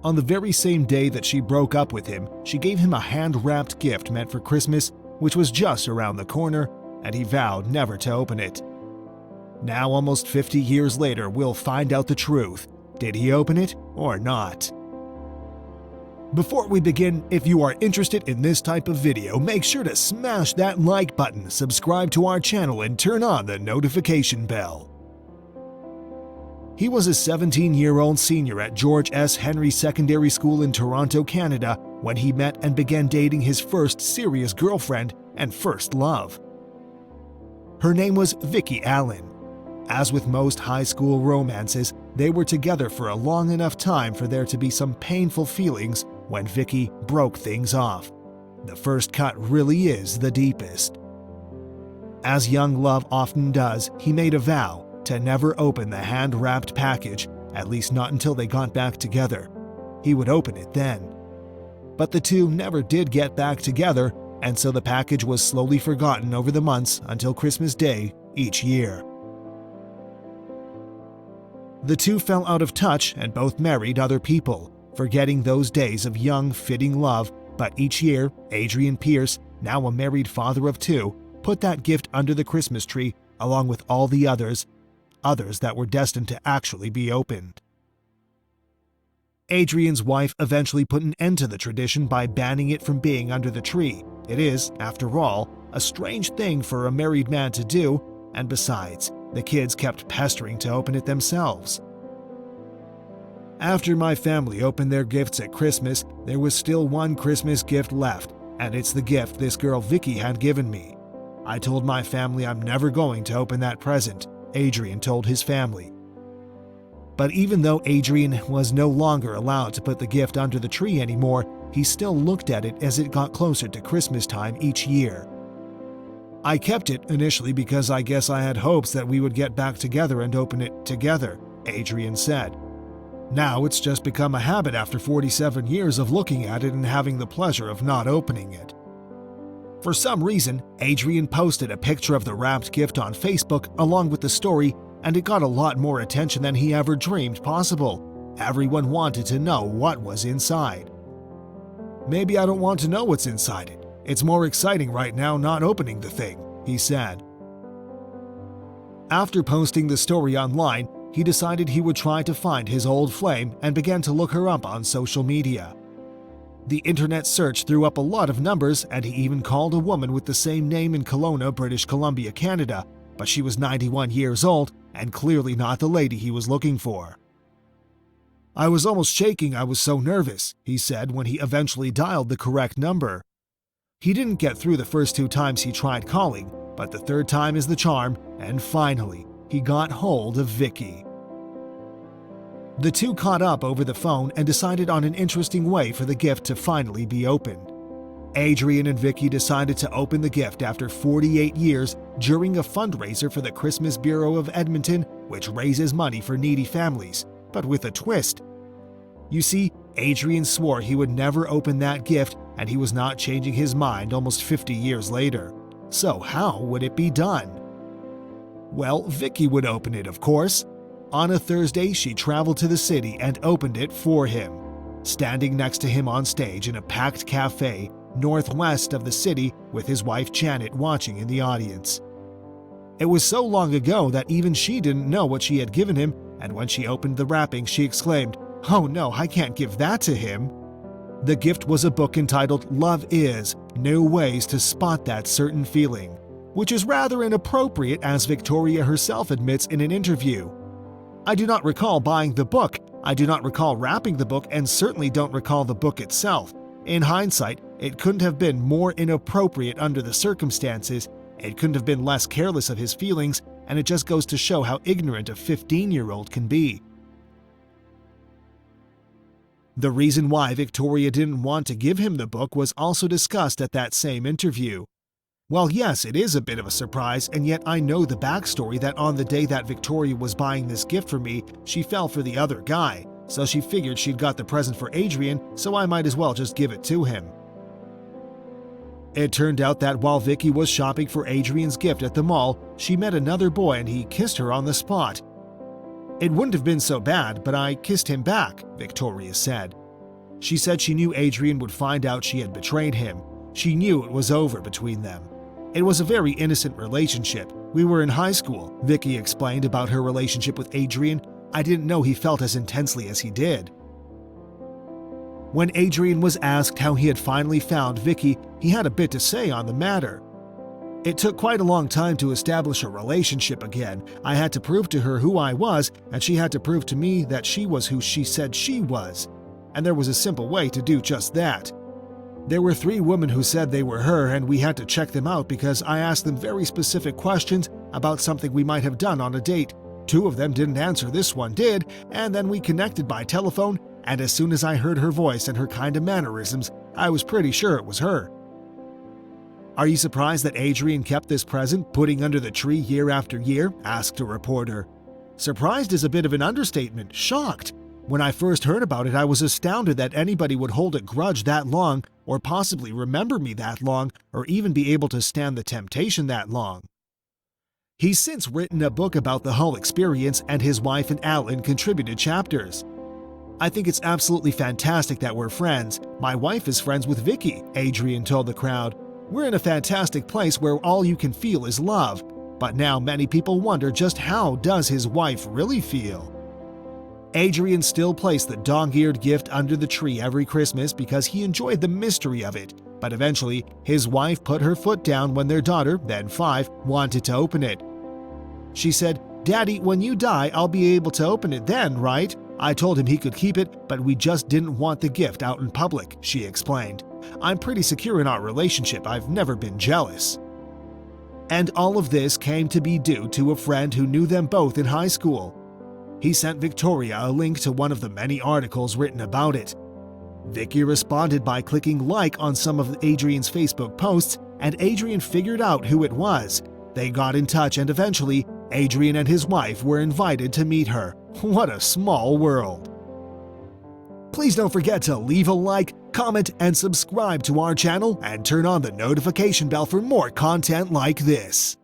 On the very same day that she broke up with him, she gave him a hand-wrapped gift meant for Christmas, which was just around the corner, and he vowed never to open it. Now, almost 50 years later, we'll find out the truth. Did he open it or not? Before we begin, if you are interested in this type of video, make sure to smash that like button, subscribe to our channel, and turn on the notification bell. He was a 17-year-old senior at George S. Henry Secondary School in Toronto, Canada, when he met and began dating his first serious girlfriend and first love. Her name was Vicki Allen. As with most high school romances, they were together for a long enough time for there to be some painful feelings when Vicki broke things off. The first cut really is the deepest. As young love often does, he made a vow to never open the hand-wrapped package, at least not until they got back together. He would open it then. But the two never did get back together, and so the package was slowly forgotten over the months until Christmas Day each year. The two fell out of touch and both married other people, forgetting those days of young, fitting love, but each year, Adrian Pierce, now a married father of two, put that gift under the Christmas tree along with all the others that were destined to actually be opened. Adrian's wife eventually put an end to the tradition by banning it from being under the tree. It is, after all, a strange thing for a married man to do, and besides, the kids kept pestering to open it themselves. After my family opened their gifts at Christmas, there was still one Christmas gift left, and it's the gift this girl Vicki had given me. I told my family I'm never going to open that present, Adrian told his family. But even though Adrian was no longer allowed to put the gift under the tree anymore, he still looked at it as it got closer to Christmas time each year. I kept it initially because I guess I had hopes that we would get back together and open it together, Adrian said. Now it's just become a habit after 47 years of looking at it and having the pleasure of not opening it. For some reason, Adrian posted a picture of the wrapped gift on Facebook along with the story, and it got a lot more attention than he ever dreamed possible. Everyone wanted to know what was inside. Maybe I don't want to know what's inside it. It's more exciting right now not opening the thing, he said. After posting the story online, he decided he would try to find his old flame and began to look her up on social media. The internet search threw up a lot of numbers, and he even called a woman with the same name in Kelowna, British Columbia, Canada, but she was 91 years old and clearly not the lady he was looking for. I was almost shaking, I was so nervous, he said when he eventually dialed the correct number. He didn't get through the first 2 times he tried calling, but the third time is the charm, and finally, he got hold of Vicki. The two caught up over the phone and decided on an interesting way for the gift to finally be opened. Adrian and Vicki decided to open the gift after 48 years during a fundraiser for the Christmas Bureau of Edmonton, which raises money for needy families, but with a twist. You see, Adrian swore he would never open that gift, and he was not changing his mind almost 50 years later. So how would it be done? Well, Vicki would open it, of course. On a Thursday, she traveled to the city and opened it for him. Standing next to him on stage in a packed cafe northwest of the city with his wife Janet watching in the audience. It was so long ago that even she didn't know what she had given him, and when she opened the wrapping, she exclaimed, "Oh no, I can't give that to him." The gift was a book entitled Love Is: New Ways to Spot That Certain Feeling, which is rather inappropriate, as Victoria herself admits in an interview. I do not recall buying the book, I do not recall wrapping the book, and certainly don't recall the book itself. In hindsight, it couldn't have been more inappropriate under the circumstances, it couldn't have been less careless of his feelings, and it just goes to show how ignorant a 15-year-old can be. The reason why Victoria didn't want to give him the book was also discussed at that same interview. Well, yes, it is a bit of a surprise, and yet I know the backstory that on the day that Victoria was buying this gift for me, she fell for the other guy, so she figured she'd got the present for Adrian, so I might as well just give it to him. It turned out that while Vicki was shopping for Adrian's gift at the mall, she met another boy and he kissed her on the spot. It wouldn't have been so bad, but I kissed him back, Victoria said. She said she knew Adrian would find out she had betrayed him. She knew it was over between them. It was a very innocent relationship. We were in high school, Vicky explained about her relationship with Adrian. I didn't know he felt as intensely as he did. When Adrian was asked how he had finally found Vicky, he had a bit to say on the matter. It took quite a long time to establish a relationship again. I had to prove to her who I was, and she had to prove to me that she was who she said she was. And there was a simple way to do just that. There were 3 women who said they were her, and we had to check them out because I asked them very specific questions about something we might have done on a date. 2 of them didn't answer, this one did, and then we connected by telephone, and as soon as I heard her voice and her kind of mannerisms, I was pretty sure it was her. Are you surprised that Adrian kept this present putting under the tree year after year? Asked a reporter. Surprised is a bit of an understatement. Shocked. When I first heard about it, I was astounded that anybody would hold a grudge that long, or possibly remember me that long, or even be able to stand the temptation that long. He's since written a book about the whole experience, and his wife and Alan contributed chapters. I think it's absolutely fantastic that we're friends. My wife is friends with Vicky, Adrian told the crowd. We're in a fantastic place where all you can feel is love. But now many people wonder just how does his wife really feel? Adrian still placed the dog-eared gift under the tree every Christmas because he enjoyed the mystery of it. But eventually, his wife put her foot down when their daughter, then 5, wanted to open it. She said, "Daddy, when you die, I'll be able to open it then, right?" I told him he could keep it, but we just didn't want the gift out in public, she explained. I'm pretty secure in our relationship. I've never been jealous. And all of this came to be due to a friend who knew them both in high school. He sent Victoria a link to one of the many articles written about it. Vicky responded by clicking like on some of Adrian's Facebook posts, and Adrian figured out who it was. They got in touch, and eventually, Adrian and his wife were invited to meet her. What a small world. Please don't forget to leave a like, comment, and subscribe to our channel, and turn on the notification bell for more content like this.